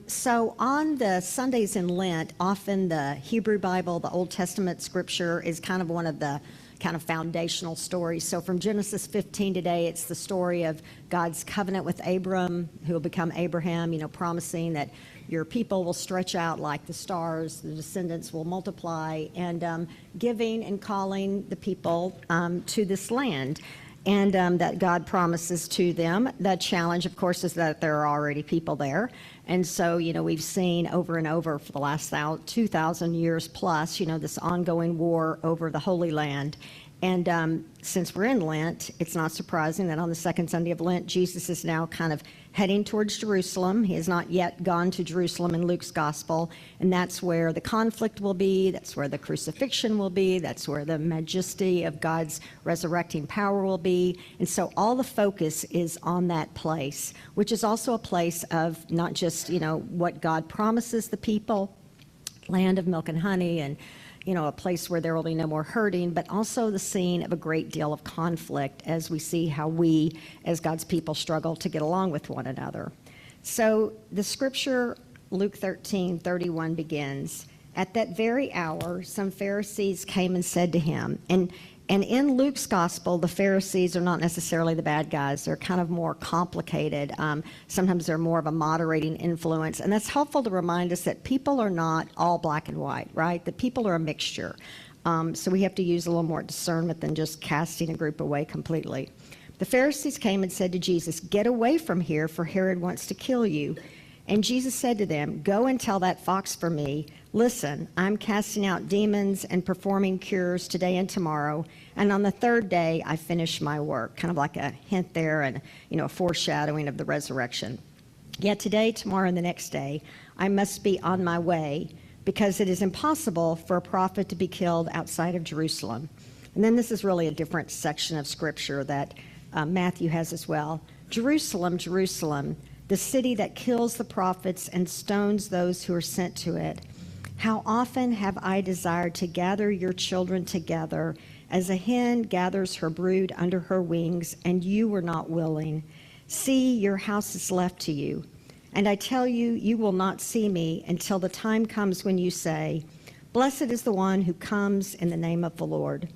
So on the Sundays in Lent, often the Hebrew Bible, the Old Testament scripture, is kind of one of the kind of foundational stories. So from Genesis 15 today, it's the story of God's covenant with Abram, who will become Abraham, promising that your people will stretch out like the stars, the descendants will multiply, and giving and calling the people to this land. And that God promises to them. The challenge, of course, is that there are already people there. And so, we've seen over and over for the last 2,000 years plus, this ongoing war over the Holy Land. And since we're in Lent, it's not surprising that on the second Sunday of Lent, Jesus is now kind of heading towards Jerusalem. He has not yet gone to Jerusalem in Luke's gospel, and that's where the conflict will be, that's where the crucifixion will be, that's where the majesty of God's resurrecting power will be. And so all the focus is on that place, which is also a place of not just, what God promises the people, land of milk and honey, and a place where there will be no more hurting, but also the scene of a great deal of conflict as we see how we, as God's people, struggle to get along with one another. So the scripture, Luke 13:31 begins, "At that very hour, some Pharisees came and said to him," and in Luke's gospel, the Pharisees are not necessarily the bad guys. They're kind of more complicated. Sometimes they're more of a moderating influence. And that's helpful to remind us that people are not all black and white, right? That people are a mixture. So we have to use a little more discernment than just casting a group away completely. The Pharisees came and said to Jesus, "Get away from here, for Herod wants to kill you." And Jesus said to them, "Go and tell that fox for me, listen, I'm casting out demons and performing cures today and tomorrow, and on the third day I finish my work." Kind of like a hint there and, a foreshadowing of the resurrection. "Yet today, tomorrow, and the next day, I must be on my way, because it is impossible for a prophet to be killed outside of Jerusalem." And then this is really a different section of scripture that Matthew has as well. "Jerusalem, Jerusalem, the city that kills the prophets and stones those who are sent to it. How often have I desired to gather your children together as a hen gathers her brood under her wings, and you were not willing. See, your house is left to you. And I tell you, you will not see me until the time comes when you say, 'Blessed is the one who comes in the name of the Lord.'